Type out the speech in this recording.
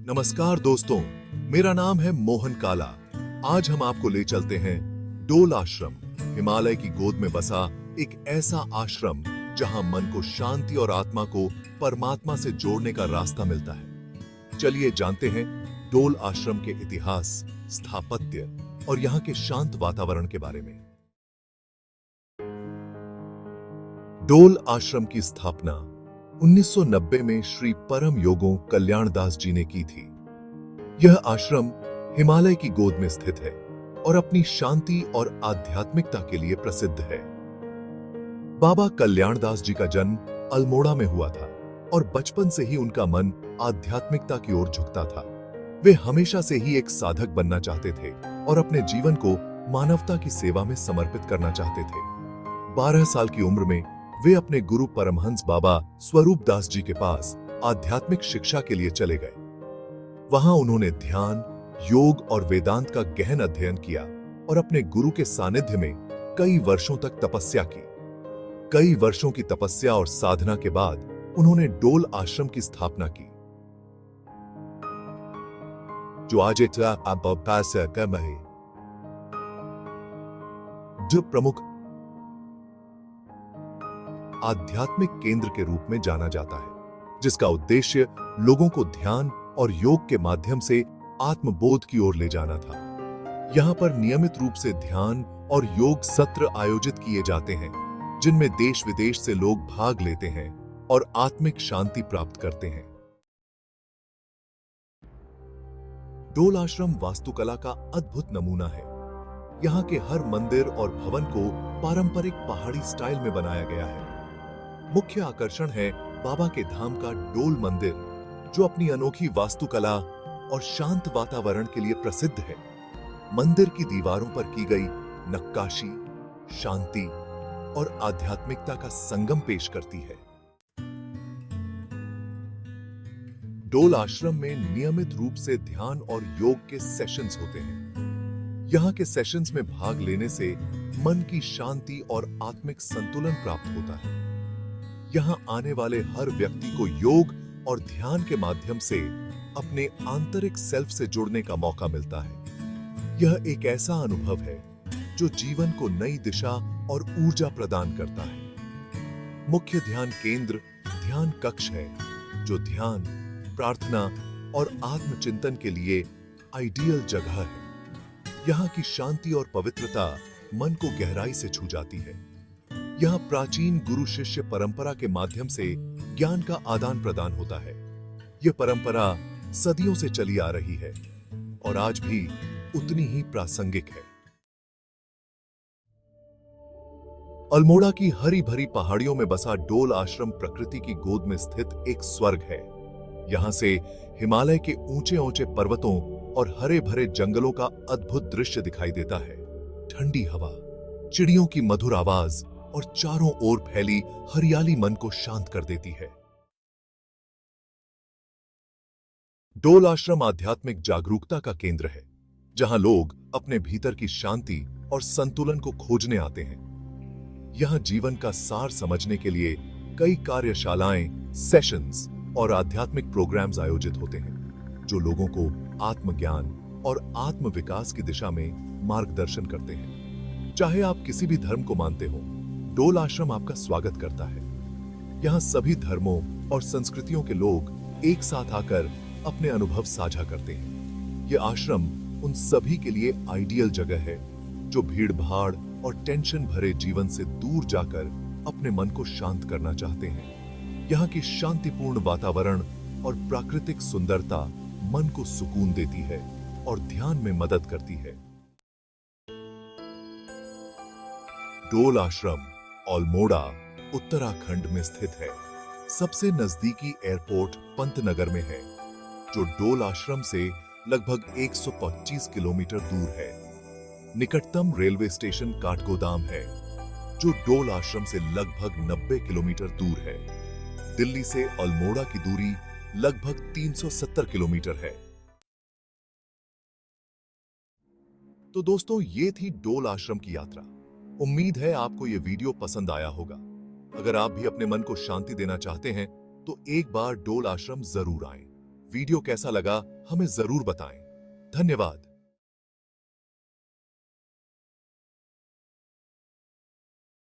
नमस्कार दोस्तों, मेरा नाम है मोहन काला। आज हम आपको ले चलते हैं डोल आश्रम, हिमालय की गोद में बसा एक ऐसा आश्रम जहां मन को शांति और आत्मा को परमात्मा से जोड़ने का रास्ता मिलता है। चलिए जानते हैं डोल आश्रम के इतिहास, स्थापत्य और यहाँ के शांत वातावरण के बारे में। डोल आश्रम की स्थापना 1990 में श्री परम योगों कल्याणदास जी ने की थी। यह आश्रम हिमालय की गोद में स्थित है और अपनी शांति और आध्यात्मिकता के लिए प्रसिद्ध है। बाबा कल्याणदास जी का जन्म अल्मोड़ा में हुआ था और बचपन से ही उनका मन आध्यात्मिकता की ओर झुकता था। वे हमेशा से ही एक साधक बनना चाहते थे और अपने जीवन को मानवता की सेवा में समर्पित करना चाहते थे। 12 साल की उम्र में वे अपने गुरु परमहंस बाबा स्वरूप दास जी के पास आध्यात्मिक शिक्षा के लिए चले गए। वहां उन्होंने ध्यान, योग और वेदांत का गहन अध्ययन किया और अपने गुरु के सानिध्य में कई वर्षों तक तपस्या की। कई वर्षों की तपस्या और साधना के बाद उन्होंने डोल आश्रम की स्थापना की, जो आज जो प्रमुख आध्यात्मिक केंद्र के रूप में जाना जाता है, जिसका उद्देश्य लोगों को ध्यान और योग के माध्यम से आत्मबोध की ओर ले जाना था। यहाँ पर नियमित रूप से ध्यान और योग सत्र आयोजित किए जाते हैं, जिनमें देश विदेश से लोग भाग लेते हैं और आत्मिक शांति प्राप्त करते हैं। डोल आश्रम वास्तुकला का अद्भुत नमूना है। यहाँ के हर मंदिर और भवन को पारंपरिक पहाड़ी स्टाइल में बनाया गया है। मुख्य आकर्षण है बाबा के धाम का डोल मंदिर, जो अपनी अनोखी वास्तुकला और शांत वातावरण के लिए प्रसिद्ध है। मंदिर की दीवारों पर की गई नक्काशी शांति और आध्यात्मिकता का संगम पेश करती है। डोल आश्रम में नियमित रूप से ध्यान और योग के सेशंस होते हैं। यहाँ के सेशंस में भाग लेने से मन की शांति और आत्मिक संतुलन प्राप्त होता है। यहाँ आने वाले हर व्यक्ति को योग और ध्यान के माध्यम से अपने आंतरिक सेल्फ से जुड़ने का मौका मिलता है। यह एक ऐसा अनुभव है जो जीवन को नई दिशा और ऊर्जा प्रदान करता है। मुख्य ध्यान केंद्र ध्यान कक्ष है, जो ध्यान, प्रार्थना और आत्मचिंतन के लिए आइडियल जगह है। यहाँ की शांति और पवित्रता मन को गहराई से छू जाती है। यहाँ प्राचीन गुरु शिष्य परंपरा के माध्यम से ज्ञान का आदान प्रदान होता है। यह परंपरा सदियों से चली आ रही है और आज भी उतनी ही प्रासंगिक है। अल्मोड़ा की हरी भरी पहाड़ियों में बसा डोल आश्रम प्रकृति की गोद में स्थित एक स्वर्ग है। यहाँ से हिमालय के ऊंचे ऊंचे पर्वतों और हरे भरे जंगलों का अद्भुत दृश्य दिखाई देता है। ठंडी हवा, चिड़ियों की मधुर आवाज और चारों ओर फैली हरियाली मन को शांत कर देती है। डोल आश्रम आध्यात्मिक जागरूकता का केंद्र है, जहां लोग अपने भीतर की शांति और संतुलन को खोजने आते हैं। यहां जीवन का सार समझने के लिए कई कार्यशालाएं, सेशंस और आध्यात्मिक प्रोग्राम्स आयोजित होते हैं, जो लोगों को आत्मज्ञान और आत्म विकास की दिशा में मार्गदर्शन करते हैं। चाहे आप किसी भी धर्म को मानते हो, डोल आश्रम आपका स्वागत करता है। यहाँ सभी धर्मों और संस्कृतियों के लोग एक साथ आकर अपने अनुभव साझा करते हैं। यह आश्रम उन सभी के लिए आइडियल जगह है, जो भीड़ भाड़ और टेंशन भरे जीवन से दूर जाकर अपने मन को शांत करना चाहते हैं। यहाँ की शांतिपूर्ण वातावरण और प्राकृतिक सुंदरता मन को सुकून देती है और ध्यान में मदद करती है। डोल आश्रम अल्मोड़ा, उत्तराखंड में स्थित है। सबसे नजदीकी एयरपोर्ट पंतनगर में है, जो डोल आश्रम से लगभग 125 किलोमीटर दूर है। निकटतम रेलवे स्टेशन काठगोदाम है, जो डोल आश्रम से लगभग 90 किलोमीटर दूर है। दिल्ली से अल्मोड़ा की दूरी लगभग 370 किलोमीटर है। तो दोस्तों, ये थी डोल आश्रम की यात्रा। उम्मीद है आपको ये वीडियो पसंद आया होगा। अगर आप भी अपने मन को शांति देना चाहते हैं, तो एक बार डोल आश्रम जरूर आएं। वीडियो कैसा लगा हमें जरूर बताएं। धन्यवाद।